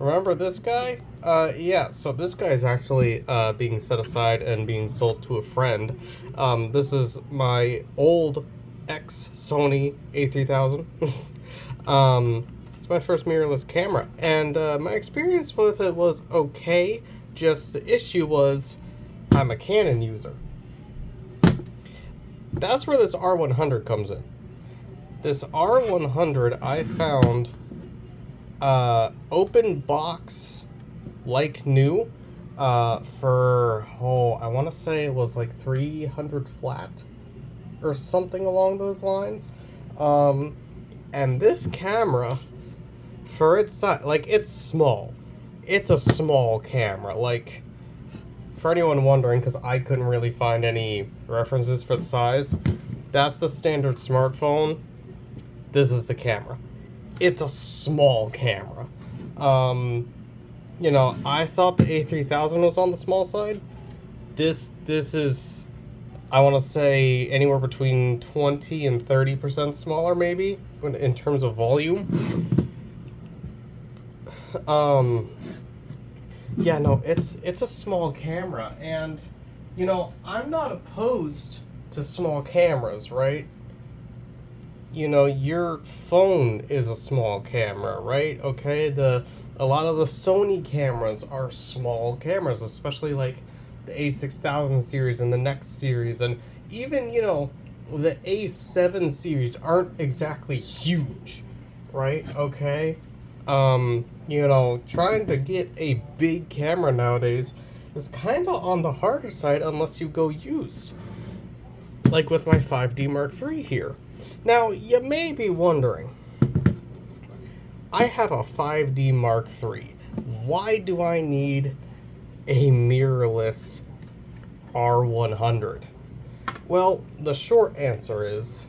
Remember this guy? Yeah, so this guy is actually being set aside and being sold to a friend. This is my old ex-Sony A3000. It's my first mirrorless camera, and my experience with it was okay. Just the issue was I'm a Canon user. That's where this R100 comes in. This R100 I found open box like new for I want to say it was like 300 flat or something along those lines. And this camera, for its size, like, it's small. It's a small camera. Like, for anyone wondering, because I couldn't really find any references for the size, that's the standard smartphone. This is the camera. It's a small camera. You know, I thought the A3000 was on the small side. This is, I want to say, anywhere between 20 and 30% smaller, maybe, in terms of volume. Yeah, no, it's a small camera, and, you know, I'm not opposed to small cameras, right? You know, your phone is a small camera, right? Okay, a lot of the Sony cameras are small cameras, especially like the A6000 series and the next series, and even, you know, the A7 series aren't exactly huge, right? Okay, you know, trying to get a big camera nowadays is kind of on the harder side unless you go used, like with my 5D Mark III here. Now, you may be wondering, I have a 5D Mark III. Why do I need a mirrorless R100? Well, the short answer is,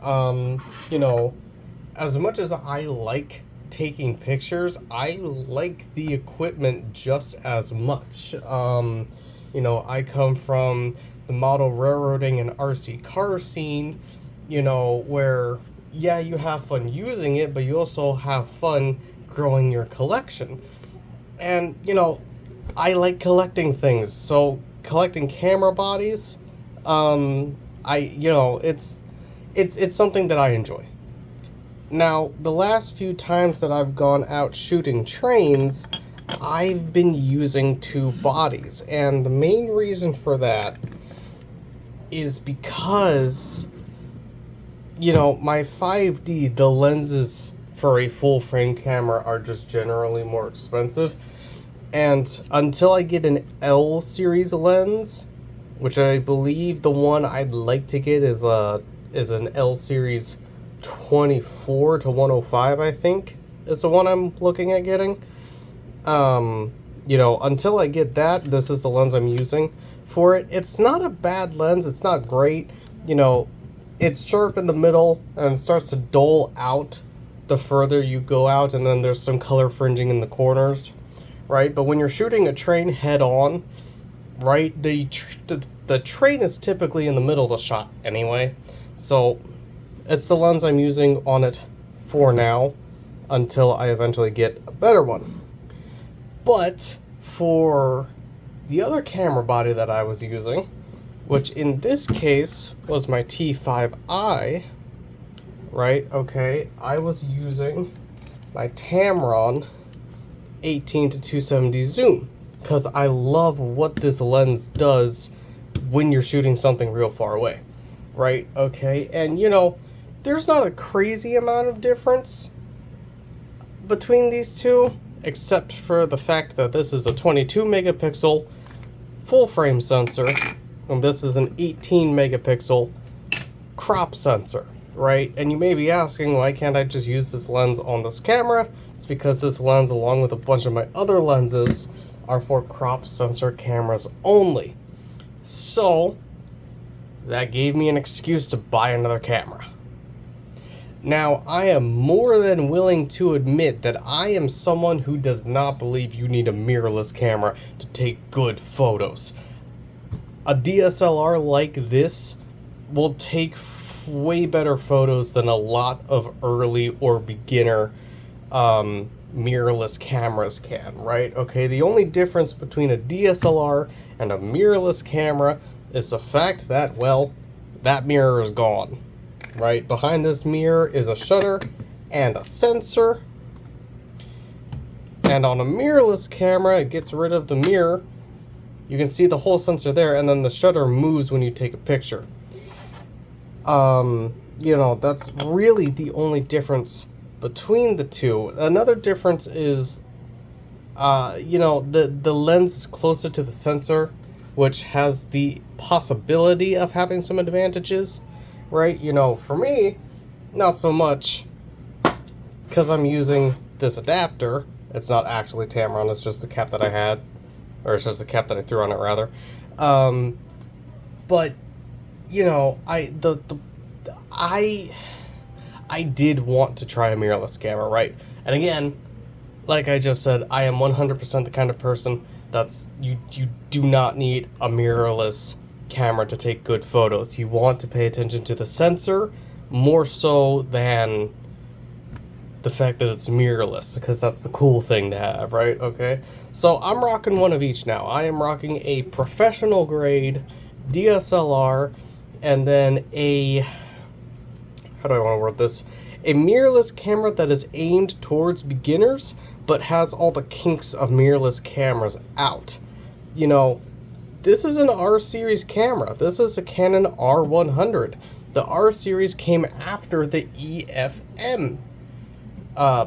you know, as much as I like taking pictures, I like the equipment just as much. You know, I come from the model railroading and RC car scene, you know, where, yeah, you have fun using it, but you also have fun growing your collection. And, you know, I like collecting things, so collecting camera bodies, you know, it's something that I enjoy. Now, the last few times that I've gone out shooting trains, I've been using two bodies, and the main reason for that is because, you know, my 5D, the lenses for a full frame camera are just generally more expensive, and until I get an L series lens, which I believe the one I'd like to get is an L series 24 to 105, I think is the one I'm looking at getting. You know, until I get that, this is the lens I'm using for it. It's not a bad lens, it's not great, you know, it's sharp in the middle and it starts to dull out the further you go out, and then there's some color fringing in the corners, right? But when you're shooting a train head on, right, the train is typically in the middle of the shot anyway, so it's the lens I'm using on it for now until I eventually get a better one. But for the other camera body that I was using, which in this case was my T5i, right, okay, I was using my Tamron 18 to 270 zoom, because I love what this lens does when you're shooting something real far away, right, okay, and you know, there's not a crazy amount of difference between these two, except for the fact that this is a 22 megapixel full frame sensor, and this is an 18 megapixel crop sensor, right? And you may be asking, why can't I just use this lens on this camera? It's because this lens, along with a bunch of my other lenses, are for crop sensor cameras only. So that gave me an excuse to buy another camera. Now, I am more than willing to admit that I am someone who does not believe you need a mirrorless camera to take good photos. A DSLR like this will take way better photos than a lot of early or beginner mirrorless cameras can, right? Okay, the only difference between a DSLR and a mirrorless camera is the fact that, well, that mirror is gone, right? Behind this mirror is a shutter and a sensor. And on a mirrorless camera, it gets rid of the mirror. You can see the whole sensor there, and then the shutter moves when you take a picture. You know, that's really the only difference between the two. Another difference is, you know, the lens is closer to the sensor, which has the possibility of having some advantages, right? You know, for me, not so much, because I'm using this adapter. It's not actually Tamron, it's just the cap that I had, or it's just the cap that I threw on it, rather. But, you know, I did want to try a mirrorless camera, right? And again, like I just said, I am 100% the kind of person that's, you do not need a mirrorless camera to take good photos. You want to pay attention to the sensor more so than the fact that it's mirrorless, because that's the cool thing to have, right? Okay, so I'm rocking one of each now. I am rocking a professional grade DSLR, and then a, how do I want to word this? A mirrorless camera that is aimed towards beginners, but has all the kinks of mirrorless cameras out. You know, this is an R series camera. This is a Canon R100. The R series came after the EFM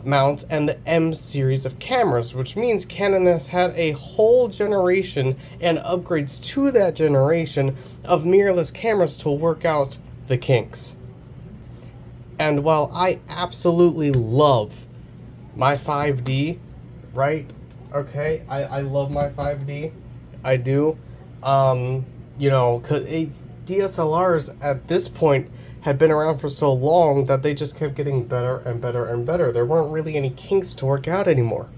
mounts and the M series of cameras, which means Canon has had a whole generation and upgrades to that generation of mirrorless cameras to work out the kinks. And while I absolutely love my 5D, right? Okay, I love my 5D. I do. You know, because DSLRs at this point had been around for so long that they just kept getting better and better and better. There weren't really any kinks to work out anymore.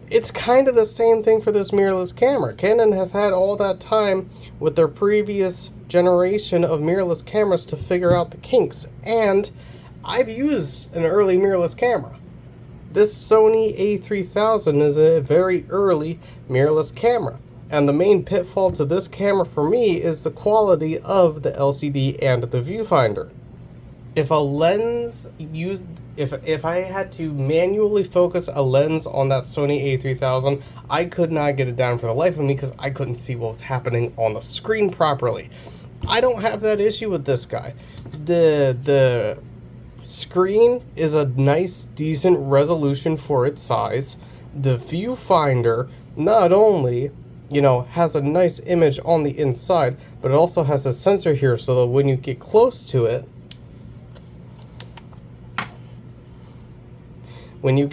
It's kind of the same thing for this mirrorless camera. Canon has had all that time with their previous generation of mirrorless cameras to figure out the kinks, and I've used an early mirrorless camera. This Sony A3000 is a very early mirrorless camera. And the main pitfall to this camera for me is the quality of the LCD and the viewfinder. If a lens used, if I had to manually focus a lens on that Sony A3000, I could not get it down for the life of me because I couldn't see what was happening on the screen properly. I don't have that issue with this guy. The screen is a nice, decent resolution for its size. The viewfinder not only, you know, has a nice image on the inside, but it also has a sensor here so that when you get close to it, when you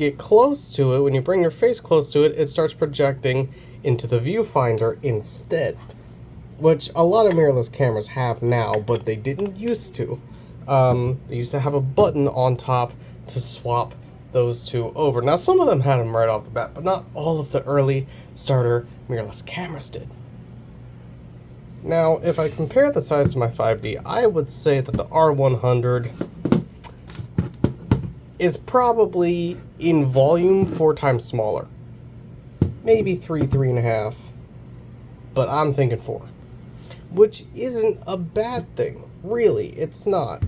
bring your face close to it, it starts projecting into the viewfinder instead, which a lot of mirrorless cameras have now, but they didn't used to. They used to have a button on top to swap those two over. Now, some of them had them right off the bat, but not all of the early starter mirrorless cameras did. Now, if I compare the size to my 5D, I would say that the R100 is probably in volume 4 times smaller. Maybe 3.5, but I'm thinking 4. Which isn't a bad thing, really, it's not.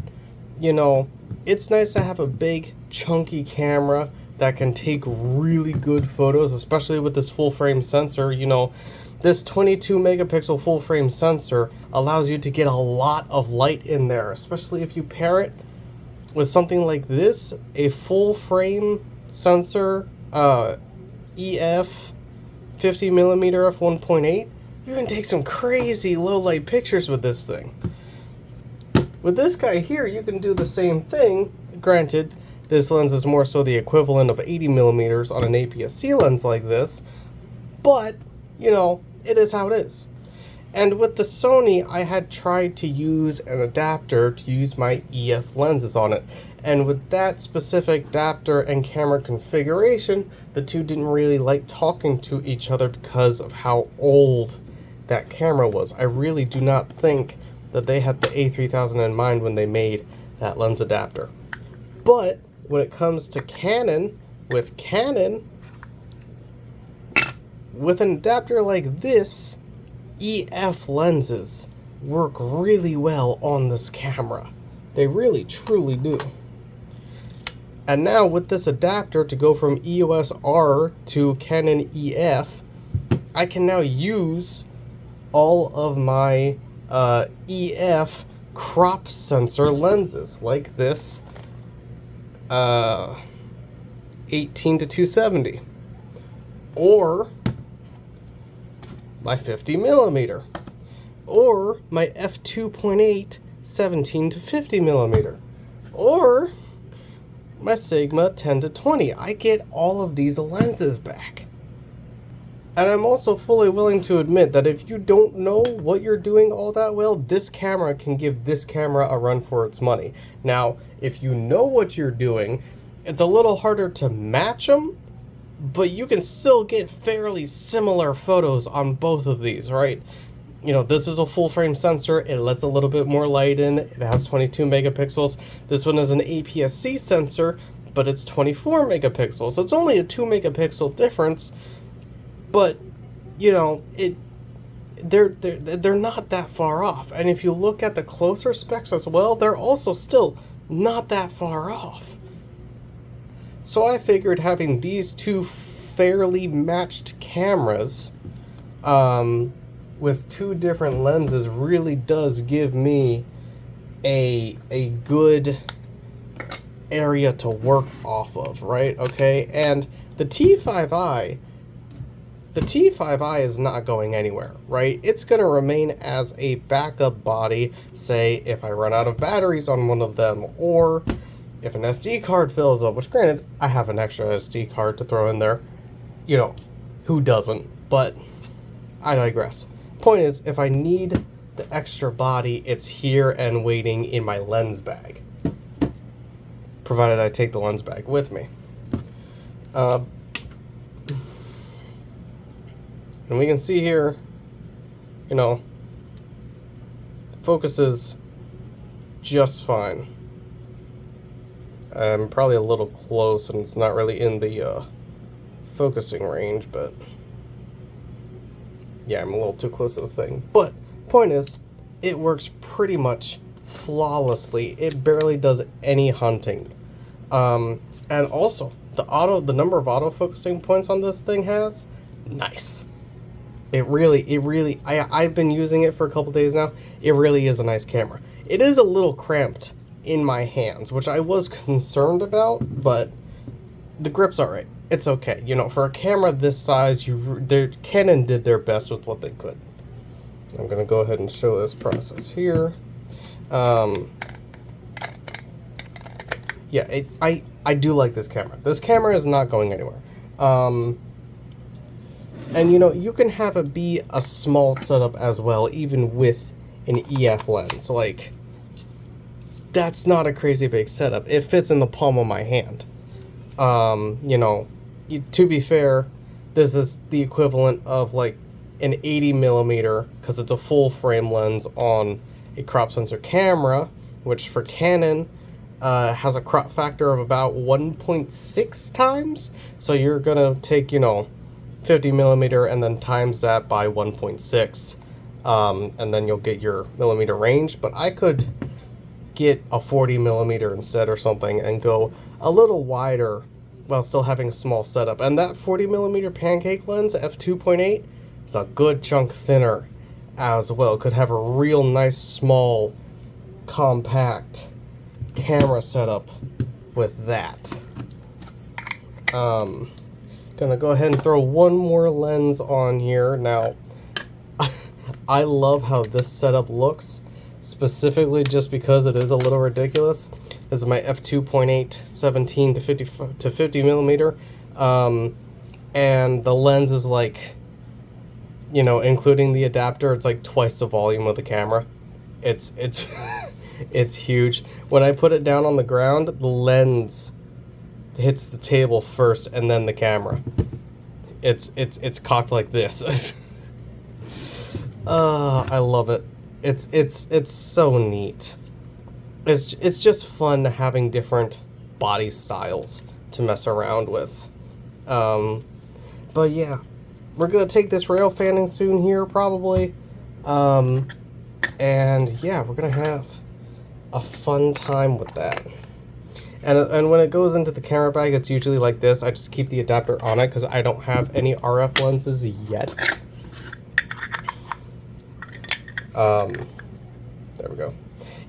You know, it's nice to have a big, chunky camera that can take really good photos, especially with this full frame sensor. You know, this 22 megapixel full frame sensor allows you to get a lot of light in there, especially if you pair it with something like this, a full frame sensor, EF 50mm f1.8. You can take some crazy low light pictures with this thing. With this guy here, you can do the same thing. Granted, this lens is more so the equivalent of 80mm on an APS-C lens like this, but, you know, it is how it is. And with the Sony, I had tried to use an adapter to use my EF lenses on it, and with that specific adapter and camera configuration, the two didn't really like talking to each other because of how old that camera was. I really do not think that they had the A3000 in mind when they made that lens adapter. But when it comes to Canon, with an adapter like this, EF lenses work really well on this camera. They really truly do. And now with this adapter to go from EOS R to Canon EF, I can now use all of my EF crop sensor lenses, like this 18 to 270, or my 50 millimeter, or my f2.8 17 to 50 millimeter, or my Sigma 10 to 20. I get all of these lenses back. And I'm also fully willing to admit that if you don't know what you're doing all that well, this camera can give this camera a run for its money. Now, if you know what you're doing, it's a little harder to match them, but you can still get fairly similar photos on both of these, right? You know, this is a full frame sensor. It lets a little bit more light in. It has 22 megapixels. This one is an APS-C sensor, but it's 24 megapixels. So it's only a 2 megapixel difference. But, you know, they're not that far off. And if you look at the closer specs as well, they're also still not that far off. So I figured having these two fairly matched cameras with two different lenses really does give me a good area to work off of, right? Okay, and the T5i is not going anywhere, right? It's going to remain as a backup body, say if I run out of batteries on one of them, or if an SD card fills up, which granted, I have an extra SD card to throw in there. You know, who doesn't? But I digress. Point is, if I need the extra body, it's here and waiting in my lens bag, provided I take the lens bag with me. And we can see here, you know, focuses just fine. I'm probably a little close and it's not really in the focusing range, but yeah, I'm a little too close to the thing. But point is, it works pretty much flawlessly. It barely does any hunting. And also, the number of auto-focusing points on this thing has, nice. It really, I've been using it for a couple days now. It really is a nice camera. It is a little cramped in my hands, which I was concerned about, but the grip's alright. It's okay. You know, for a camera this size, Canon did their best with what they could. I'm going to go ahead and show this process here. Yeah, I do like this camera. This camera is not going anywhere. And you know, you can have it be a small setup as well, even with an EF lens. Like, that's not a crazy big setup. It fits in the palm of my hand. You know, to be fair, this is the equivalent of like an 80 millimeter, because it's a full frame lens on a crop sensor camera, which for Canon has a crop factor of about 1.6 times. So you're gonna take, you know, 50 millimeter and then times that by 1.6, and then you'll get your millimeter range. But I could get a 40 millimeter instead or something and go a little wider while still having a small setup. And that 40 millimeter pancake lens f2.8 is a good chunk thinner as well. Could have a real nice small compact camera setup with that. Gonna go ahead and throw one more lens on here. Now, I love how this setup looks, specifically just because it is a little ridiculous. This is my f2.8 17 to 50 millimeter, and the lens is like, you know, including the adapter, it's like twice the volume of the camera. It's it's huge. When I put it down on the ground, the lens hits the table first and then the camera. It's cocked like this. I love it. It's so neat. It's just fun having different body styles to mess around with. But yeah, we're gonna take this rail fanning soon here probably, and yeah, we're gonna have a fun time with that. And when it goes into the camera bag, it's usually like this. I just keep the adapter on it because I don't have any RF lenses yet. There we go.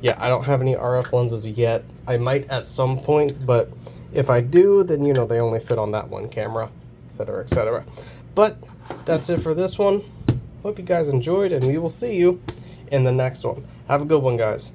Yeah, I don't have any RF lenses yet. I might at some point, but if I do, then you know they only fit on that one camera, etc., etc. But that's it for this one. Hope you guys enjoyed, and we will see you in the next one. Have a good one, guys.